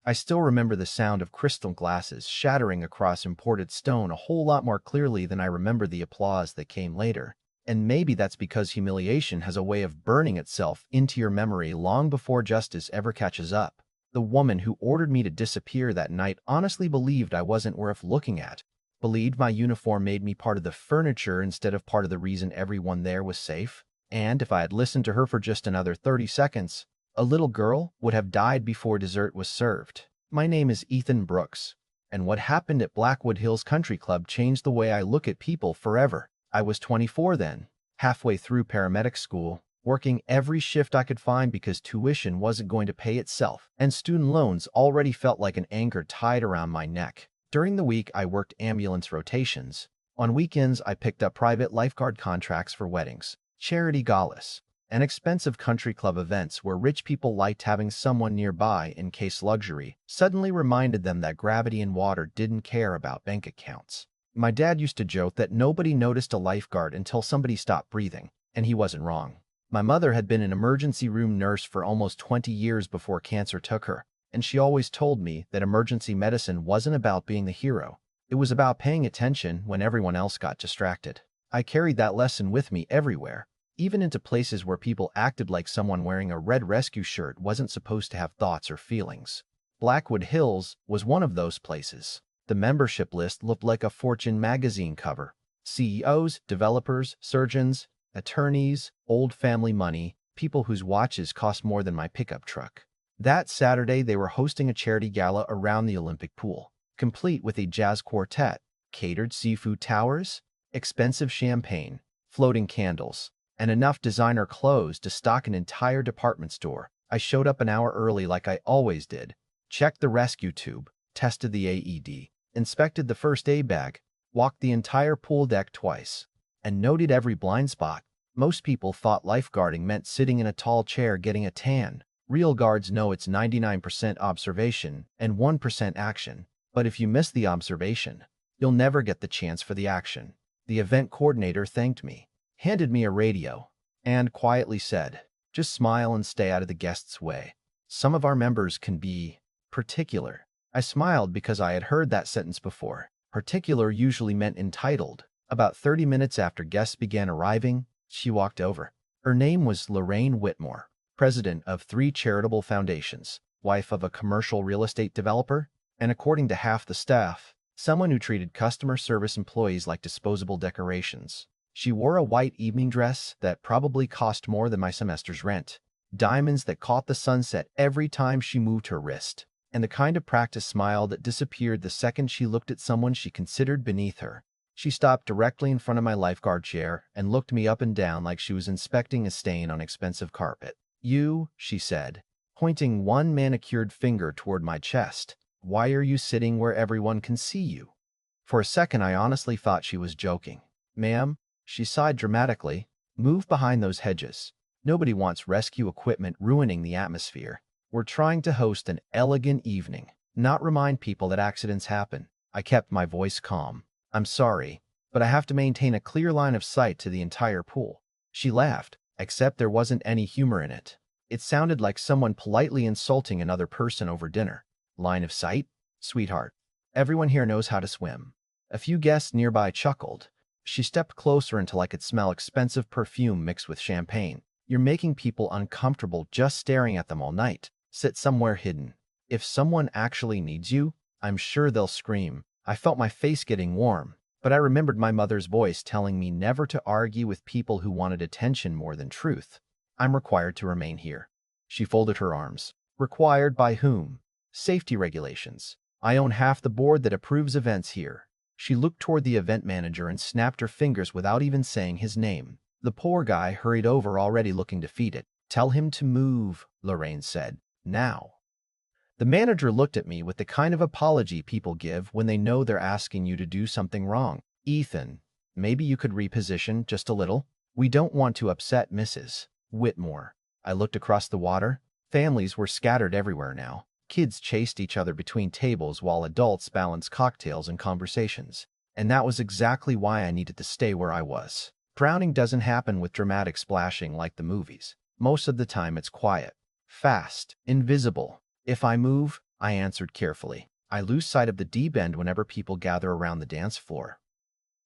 I still remember the sound of crystal glasses shattering across imported stone a whole lot more clearly than I remember the applause that came later. And maybe that's because humiliation has a way of burning itself into your memory long before justice ever catches up. The woman who ordered me to disappear that night honestly believed I wasn't worth looking at, believed my uniform made me part of the furniture instead of part of the reason everyone there was safe. And if I had listened to her for just another 30 seconds, a little girl would have died before dessert was served. My name is Ethan Brooks, and what happened at Blackwood Hills Country Club changed the way I look at people forever. I was 24 then, halfway through paramedic school, working every shift I could find because tuition wasn't going to pay itself, and student loans already felt like an anchor tied around my neck. During the week, I worked ambulance rotations. On weekends, I picked up private lifeguard contracts for weddings, charity galas, and expensive country club events where rich people liked having someone nearby in case luxury suddenly reminded them that gravity and water didn't care about bank accounts. My dad used to joke that nobody noticed a lifeguard until somebody stopped breathing, and he wasn't wrong. My mother had been an emergency room nurse for almost 20 years before cancer took her, and she always told me that emergency medicine wasn't about being the hero. It was about paying attention when everyone else got distracted. I carried that lesson with me everywhere, even into places where people acted like someone wearing a red rescue shirt wasn't supposed to have thoughts or feelings. Blackwood Hills was one of those places. The membership list looked like a Fortune magazine cover. CEOs, developers, surgeons, attorneys, old family money, people whose watches cost more than my pickup truck. That Saturday, they were hosting a charity gala around the Olympic pool, complete with a jazz quartet, catered seafood towers, expensive champagne, floating candles, and enough designer clothes to stock an entire department store. I showed up an hour early like I always did, checked the rescue tube, tested the AED, inspected the first aid bag, walked the entire pool deck twice, and noted every blind spot. Most people thought lifeguarding meant sitting in a tall chair getting a tan. Real guards know it's 99% observation and 1% action. But if you miss the observation, you'll never get the chance for the action. The event coordinator thanked me, handed me a radio, and quietly said, "Just smile and stay out of the guests' way. Some of our members can be particular." I smiled because I had heard that sentence before. Particular usually meant entitled. About 30 minutes after guests began arriving, she walked over. Her name was Lorraine Whitmore, president of 3 charitable foundations, wife of a commercial real estate developer, and according to half the staff, someone who treated customer service employees like disposable decorations. She wore a white evening dress that probably cost more than my semester's rent, diamonds that caught the sunset every time she moved her wrist, and the kind of practiced smile that disappeared the second she looked at someone she considered beneath her. She stopped directly in front of my lifeguard chair and looked me up and down like she was inspecting a stain on expensive carpet. "You," she said, pointing one manicured finger toward my chest, "why are you sitting where everyone can see you?" For a second, I honestly thought she was joking. "Ma'am," she sighed dramatically, "move behind those hedges. Nobody wants rescue equipment ruining the atmosphere. We're trying to host an elegant evening, not remind people that accidents happen." I kept my voice calm. "I'm sorry, but I have to maintain a clear line of sight to the entire pool." She laughed, except there wasn't any humor in it. It sounded like someone politely insulting another person over dinner. "Line of sight? Sweetheart, everyone here knows how to swim." A few guests nearby chuckled. She stepped closer until I could smell expensive perfume mixed with champagne. "You're making people uncomfortable just staring at them all night. Sit somewhere hidden. If someone actually needs you, I'm sure they'll scream." I felt my face getting warm, but I remembered my mother's voice telling me never to argue with people who wanted attention more than truth. "I'm required to remain here." She folded her arms. "Required by whom?" "Safety regulations. I own half the board that approves events here." She looked toward the event manager and snapped her fingers without even saying his name. The poor guy hurried over, already looking defeated. "Tell him to move," Lorraine said. "Now." The manager looked at me with the kind of apology people give when they know they're asking you to do something wrong. "Ethan, maybe you could reposition just a little? We don't want to upset Mrs. Whitmore." I looked across the water. Families were scattered everywhere now. Kids chased each other between tables while adults balanced cocktails and conversations. And that was exactly why I needed to stay where I was. Drowning doesn't happen with dramatic splashing like the movies. Most of the time it's quiet, fast, invisible. If I move, I answered carefully. I lose sight of the deep end whenever people gather around the dance floor.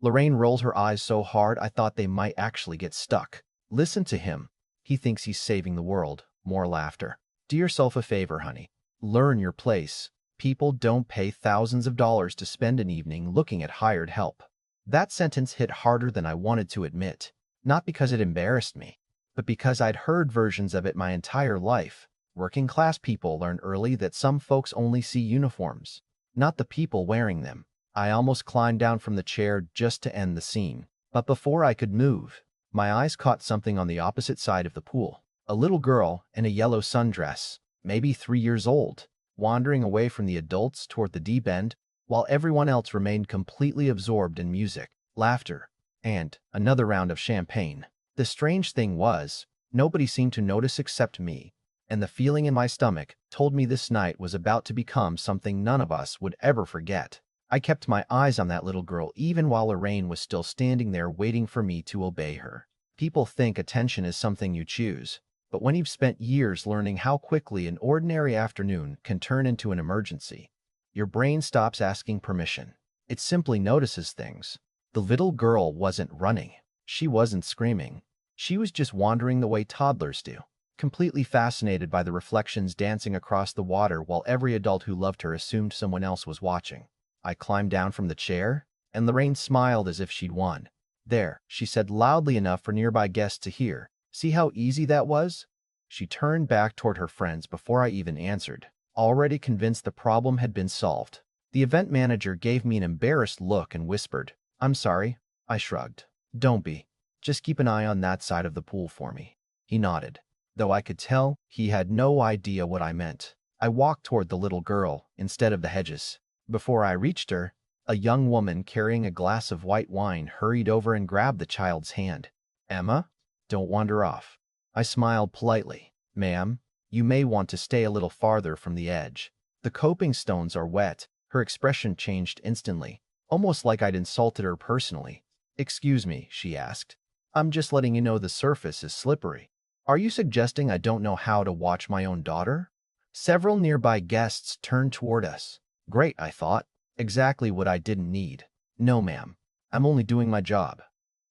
Lorraine rolled her eyes so hard I thought they might actually get stuck. Listen to him. He thinks he's saving the world. More laughter. Do yourself a favor, honey. Learn your place. People don't pay thousands of dollars to spend an evening looking at hired help. That sentence hit harder than I wanted to admit, not because it embarrassed me, but because I'd heard versions of it my entire life. Working class people learn early that some folks only see uniforms, not the people wearing them. I almost climbed down from the chair just to end the scene. But before I could move, my eyes caught something on the opposite side of the pool. A little girl in a yellow sundress, maybe 3 years old, wandering away from the adults toward the deep end, while everyone else remained completely absorbed in music, laughter, and another round of champagne. The strange thing was, nobody seemed to notice except me, and the feeling in my stomach told me this night was about to become something none of us would ever forget. I kept my eyes on that little girl even while Lorraine was still standing there waiting for me to obey her. People think attention is something you choose, but when you've spent years learning how quickly an ordinary afternoon can turn into an emergency, your brain stops asking permission. It simply notices things. The little girl wasn't running. She wasn't screaming. She was just wandering the way toddlers do, completely fascinated by the reflections dancing across the water while every adult who loved her assumed someone else was watching. I climbed down from the chair, and Lorraine smiled as if she'd won. "There," she said loudly enough for nearby guests to hear. "See how easy that was?" She turned back toward her friends before I even answered, already convinced the problem had been solved. The event manager gave me an embarrassed look and whispered, "I'm sorry." I shrugged. "Don't be. Just keep an eye on that side of the pool for me." He nodded, though I could tell he had no idea what I meant. I walked toward the little girl instead of the hedges. Before I reached her, a young woman carrying a glass of white wine hurried over and grabbed the child's hand. "Emma, don't wander off." I smiled politely. "Ma'am, you may want to stay a little farther from the edge. The coping stones are wet." Her expression changed instantly, almost like I'd insulted her personally. "Excuse me," she asked. "I'm just letting you know the surface is slippery." "Are you suggesting I don't know how to watch my own daughter?" Several nearby guests turned toward us. Great, I thought. Exactly what I didn't need. "No, ma'am. I'm only doing my job."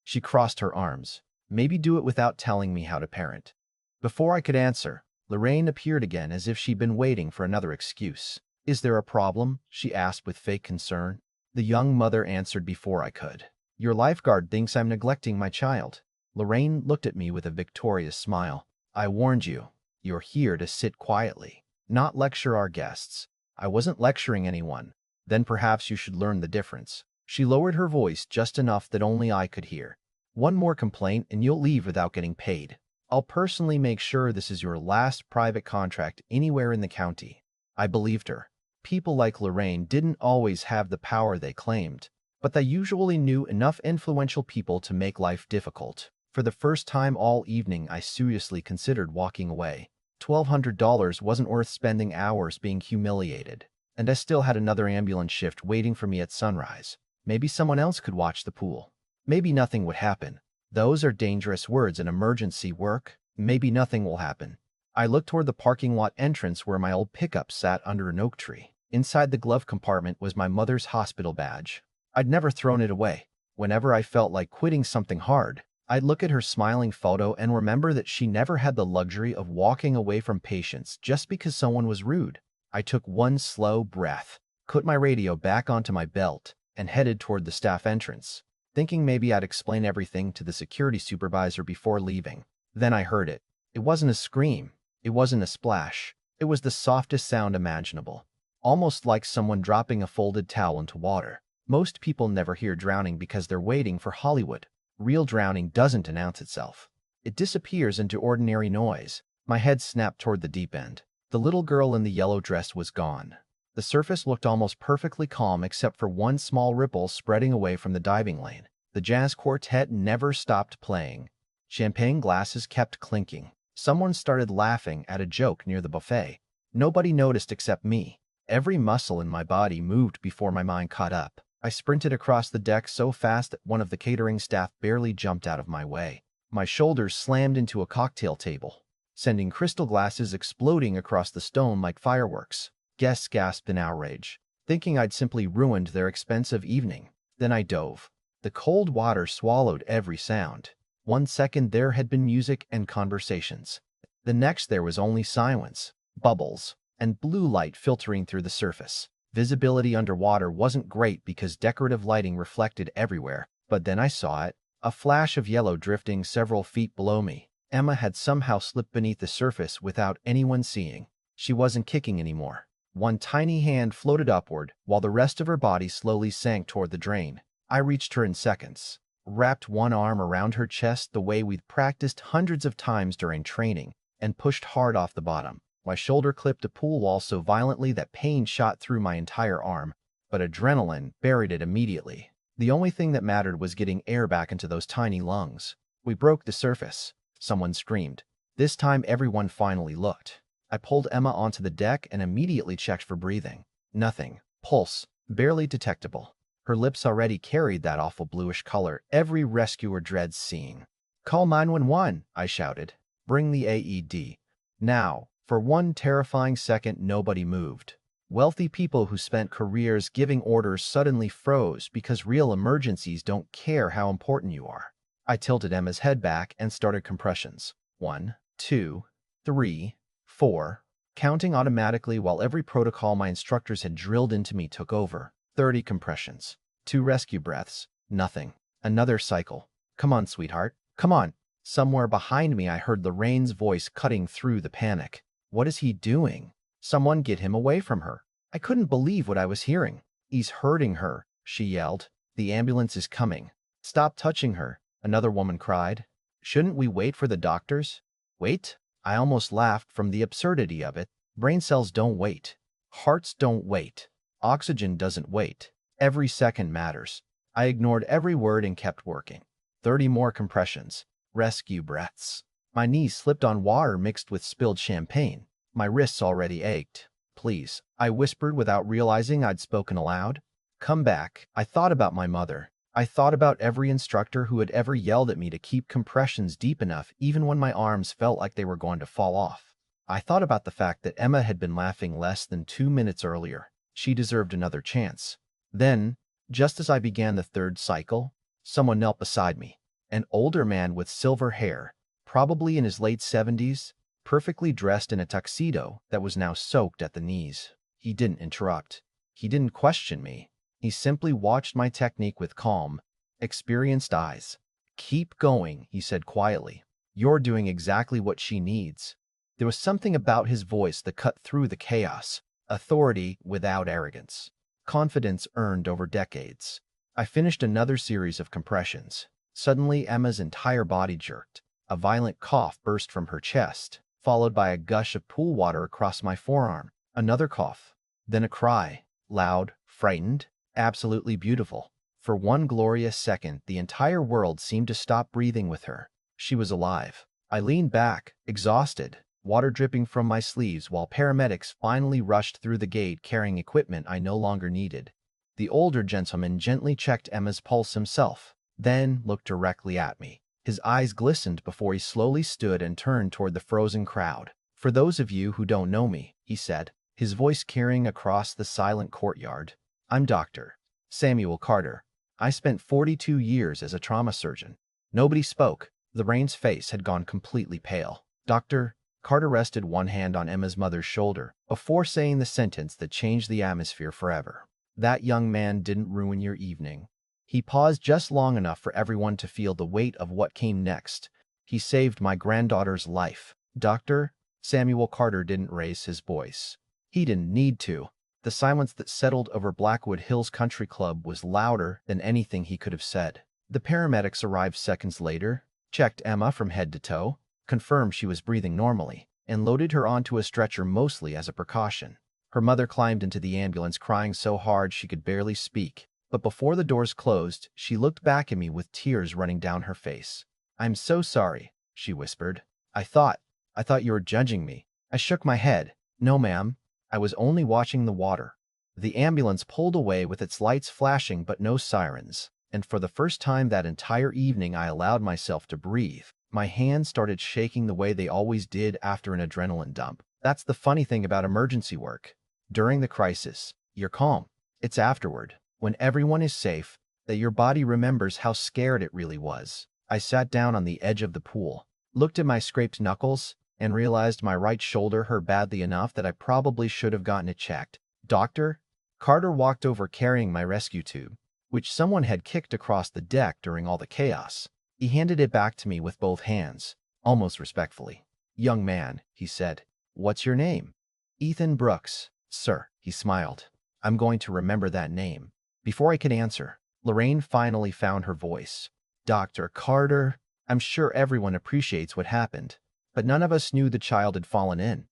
She crossed her arms. "Maybe do it without telling me how to parent." Before I could answer, Lorraine appeared again as if she'd been waiting for another excuse. "Is there a problem?" she asked with fake concern. The young mother answered before I could. "Your lifeguard thinks I'm neglecting my child." Lorraine looked at me with a victorious smile. "I warned you. You're here to sit quietly, not lecture our guests." "I wasn't lecturing anyone." "Then perhaps you should learn the difference." She lowered her voice just enough that only I could hear. "One more complaint and you'll leave without getting paid. I'll personally make sure this is your last private contract anywhere in the county." I believed her. People like Lorraine didn't always have the power they claimed, but they usually knew enough influential people to make life difficult. For the first time all evening, I seriously considered walking away. $1,200 wasn't worth spending hours being humiliated, and I still had another ambulance shift waiting for me at sunrise. Maybe someone else could watch the pool. Maybe nothing would happen. Those are dangerous words in emergency work. Maybe nothing will happen. I looked toward the parking lot entrance where my old pickup sat under an oak tree. Inside the glove compartment was my mother's hospital badge. I'd never thrown it away. Whenever I felt like quitting something hard, I'd look at her smiling photo and remember that she never had the luxury of walking away from patients just because someone was rude. I took one slow breath, put my radio back onto my belt, and headed toward the staff entrance, thinking maybe I'd explain everything to the security supervisor before leaving. Then I heard it. It wasn't a scream. It wasn't a splash. It was the softest sound imaginable, almost like someone dropping a folded towel into water. Most people never hear drowning because they're waiting for Hollywood. Real drowning doesn't announce itself. It disappears into ordinary noise. My head snapped toward the deep end. The little girl in the yellow dress was gone. The surface looked almost perfectly calm except for one small ripple spreading away from the diving lane. The jazz quartet never stopped playing. Champagne glasses kept clinking. Someone started laughing at a joke near the buffet. Nobody noticed except me. Every muscle in my body moved before my mind caught up. I sprinted across the deck so fast that one of the catering staff barely jumped out of my way. My shoulders slammed into a cocktail table, sending crystal glasses exploding across the stone like fireworks. Guests gasped in outrage, thinking I'd simply ruined their expensive evening. Then I dove. The cold water swallowed every sound. 1 second there had been music and conversations. The next there was only silence, bubbles, and blue light filtering through the surface. Visibility underwater wasn't great because decorative lighting reflected everywhere, but then I saw it, a flash of yellow drifting several feet below me. Emma had somehow slipped beneath the surface without anyone seeing. She wasn't kicking anymore. One tiny hand floated upward, while the rest of her body slowly sank toward the drain. I reached her in seconds, wrapped one arm around her chest the way we'd practiced hundreds of times during training, and pushed hard off the bottom. My shoulder clipped a pool wall so violently that pain shot through my entire arm, but adrenaline buried it immediately. The only thing that mattered was getting air back into those tiny lungs. We broke the surface. Someone screamed. This time everyone finally looked. I pulled Emma onto the deck and immediately checked for breathing. Nothing. Pulse. Barely detectable. Her lips already carried that awful bluish color every rescuer dreads seeing. "Call 911, I shouted. "Bring the AED. Now." For one terrifying second, nobody moved. Wealthy people who spent careers giving orders suddenly froze because real emergencies don't care how important you are. I tilted Emma's head back and started compressions. 1, 2, 3, 4, counting automatically while every protocol my instructors had drilled into me took over. 30 compressions. 2 rescue breaths. Nothing. Another cycle. "Come on, sweetheart. Come on." Somewhere behind me I heard Lorraine's voice cutting through the panic. "What is he doing? Someone get him away from her." I couldn't believe what I was hearing. "He's hurting her," she yelled. "The ambulance is coming." "Stop touching her," another woman cried. "Shouldn't we wait for the doctors?" Wait? I almost laughed from the absurdity of it. Brain cells don't wait. Hearts don't wait. Oxygen doesn't wait. Every second matters. I ignored every word and kept working. 30 more compressions. Rescue breaths. My knees slipped on water mixed with spilled champagne. My wrists already ached. "Please," I whispered without realizing I'd spoken aloud. "Come back." I thought about my mother. I thought about every instructor who had ever yelled at me to keep compressions deep enough even when my arms felt like they were going to fall off. I thought about the fact that Emma had been laughing less than 2 minutes earlier. She deserved another chance. Then, just as I began the third cycle, someone knelt beside me. An older man with silver hair, probably in his late 70s, perfectly dressed in a tuxedo that was now soaked at the knees. He didn't interrupt. He didn't question me. He simply watched my technique with calm, experienced eyes. "Keep going," he said quietly. "You're doing exactly what she needs." There was something about his voice that cut through the chaos. Authority without arrogance. Confidence earned over decades. I finished another series of compressions. Suddenly, Emma's entire body jerked. A violent cough burst from her chest, followed by a gush of pool water across my forearm. Another cough. Then a cry. Loud, frightened, absolutely beautiful. For one glorious second, the entire world seemed to stop breathing with her. She was alive. I leaned back, exhausted, water dripping from my sleeves while paramedics finally rushed through the gate carrying equipment I no longer needed. The older gentleman gently checked Emma's pulse himself, then looked directly at me. His eyes glistened before he slowly stood and turned toward the frozen crowd. "For those of you who don't know me," he said, his voice carrying across the silent courtyard, "I'm Dr. Samuel Carter. I spent 42 years as a trauma surgeon." Nobody spoke. Lorraine's face had gone completely pale. "Dr. Carter rested one hand on Emma's mother's shoulder before saying the sentence that changed the atmosphere forever. "That young man didn't ruin your evening." He paused just long enough for everyone to feel the weight of what came next. "He saved my granddaughter's life." Dr. Samuel Carter didn't raise his voice. He didn't need to. The silence that settled over Blackwood Hills Country Club was louder than anything he could have said. The paramedics arrived seconds later, checked Emma from head to toe, confirmed she was breathing normally, and loaded her onto a stretcher mostly as a precaution. Her mother climbed into the ambulance crying so hard she could barely speak. But before the doors closed, she looked back at me with tears running down her face. "I'm so sorry," she whispered. I thought you were judging me." I shook my head. "No, ma'am. I was only watching the water." The ambulance pulled away with its lights flashing but no sirens, and for the first time that entire evening I allowed myself to breathe. My hands started shaking the way they always did after an adrenaline dump. That's the funny thing about emergency work. During the crisis, you're calm. It's afterward, when everyone is safe, that your body remembers how scared it really was. I sat down on the edge of the pool, looked at my scraped knuckles, and realized my right shoulder hurt badly enough that I probably should have gotten it checked. Doctor? Carter walked over carrying my rescue tube, which someone had kicked across the deck during all the chaos. He handed it back to me with both hands, almost respectfully. "Young man," he said, "what's your name?" "Ethan Brooks, sir," he smiled. "I'm going to remember that name." Before I could answer, Lorraine finally found her voice. "Dr. Carter, I'm sure everyone appreciates what happened, but none of us knew the child had fallen in."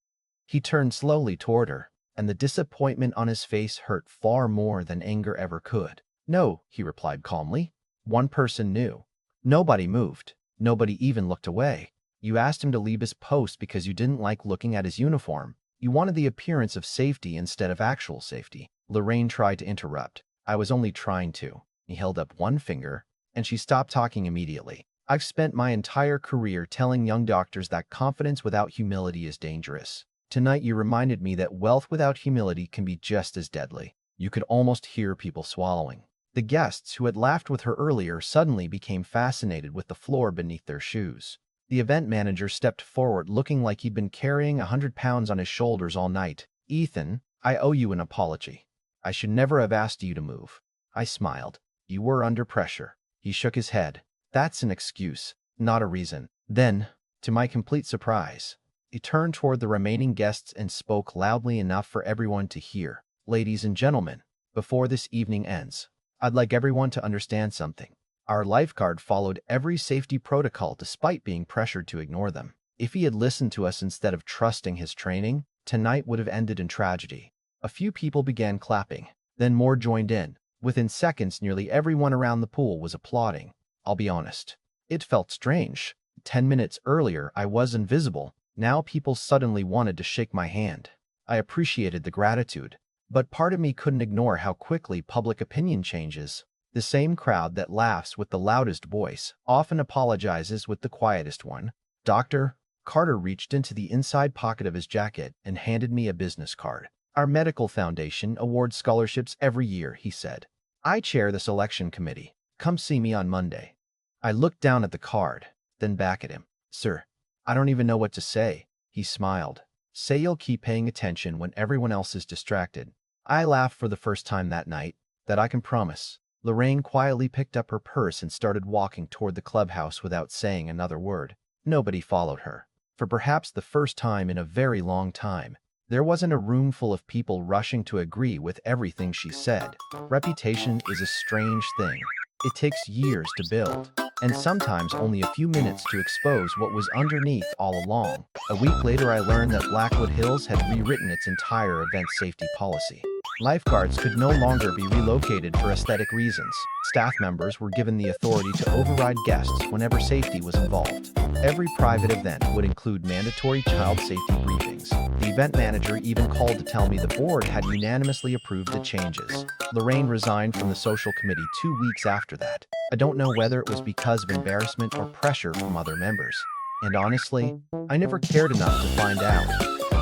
He turned slowly toward her, and the disappointment on his face hurt far more than anger ever could. "No," he replied calmly. "One person knew. Nobody moved. Nobody even looked away. You asked him to leave his post because you didn't like looking at his uniform. You wanted the appearance of safety instead of actual safety." Lorraine tried to interrupt. "I was only trying to." He held up one finger, and she stopped talking immediately. "I've spent my entire career telling young doctors that confidence without humility is dangerous. Tonight you reminded me that wealth without humility can be just as deadly." You could almost hear people swallowing. The guests who had laughed with her earlier suddenly became fascinated with the floor beneath their shoes. The event manager stepped forward looking like he'd been carrying 100 pounds on his shoulders all night. "Ethan, I owe you an apology. I should never have asked you to move." I smiled. "You were under pressure." He shook his head. "That's an excuse, not a reason." Then, to my complete surprise, he turned toward the remaining guests and spoke loudly enough for everyone to hear. "Ladies and gentlemen, before this evening ends, I'd like everyone to understand something. Our lifeguard followed every safety protocol despite being pressured to ignore them. If he had listened to us instead of trusting his training, tonight would have ended in tragedy." A few people began clapping. Then more joined in. Within seconds, nearly everyone around the pool was applauding. I'll be honest. It felt strange. 10 minutes earlier, I was invisible. Now people suddenly wanted to shake my hand. I appreciated the gratitude, but part of me couldn't ignore how quickly public opinion changes. The same crowd that laughs with the loudest voice often apologizes with the quietest one. "Dr. Carter reached into the inside pocket of his jacket and handed me a business card. "Our medical foundation awards scholarships every year," he said. "I chair the selection committee. Come see me on Monday." I looked down at the card, then back at him. "Sir, I don't even know what to say." He smiled. "Say you'll keep paying attention when everyone else is distracted." I laughed for the first time that night. "That I can promise." Lorraine quietly picked up her purse and started walking toward the clubhouse without saying another word. Nobody followed her. For perhaps the first time in a very long time, there wasn't a room full of people rushing to agree with everything she said. Reputation is a strange thing. It takes years to build, and sometimes only a few minutes to expose what was underneath all along. A week later, I learned that Blackwood Hills had rewritten its entire event safety policy. Lifeguards could no longer be relocated for aesthetic reasons. Staff members were given the authority to override guests whenever safety was involved. Every private event would include mandatory child safety briefings. The event manager even called to tell me the board had unanimously approved the changes. Lorraine resigned from the social committee 2 weeks after that. I don't know whether it was because of embarrassment or pressure from other members. And honestly, I never cared enough to find out.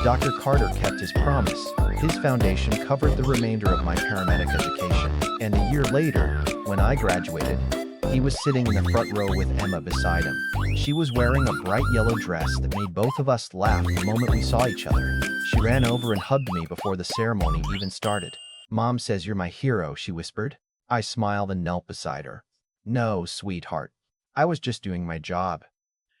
Dr. Carter kept his promise. His foundation covered the remainder of my paramedic education. And a year later, when I graduated, he was sitting in the front row with Emma beside him. She was wearing a bright yellow dress that made both of us laugh the moment we saw each other. She ran over and hugged me before the ceremony even started. "Mom says you're my hero," she whispered. I smiled and knelt beside her. "No, sweetheart. I was just doing my job."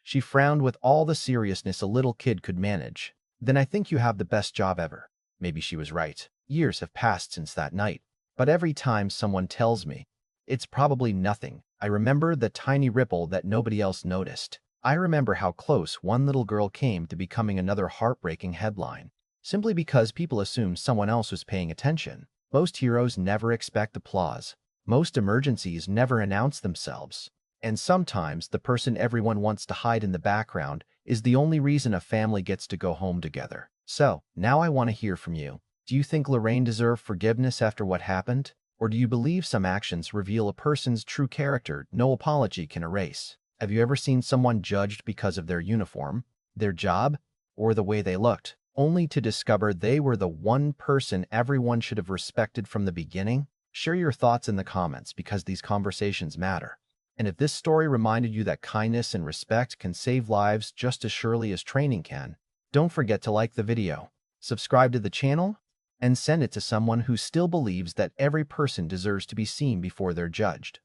She frowned with all the seriousness a little kid could manage. "Then I think you have the best job ever." Maybe she was right. Years have passed since that night. But every time someone tells me, it's probably nothing, I remember the tiny ripple that nobody else noticed. I remember how close one little girl came to becoming another heartbreaking headline, simply because people assumed someone else was paying attention. Most heroes never expect applause. Most emergencies never announce themselves. And sometimes the person everyone wants to hide in the background is the only reason a family gets to go home together. So, now I want to hear from you. Do you think Lorraine deserved forgiveness after what happened? Or do you believe some actions reveal a person's true character no apology can erase? Have you ever seen someone judged because of their uniform, their job, or the way they looked? only to discover they were the one person everyone should have respected from the beginning? Share your thoughts in the comments because these conversations matter. And if this story reminded you that kindness and respect can save lives just as surely as training can, don't forget to like the video, subscribe to the channel, and send it to someone who still believes that every person deserves to be seen before they're judged.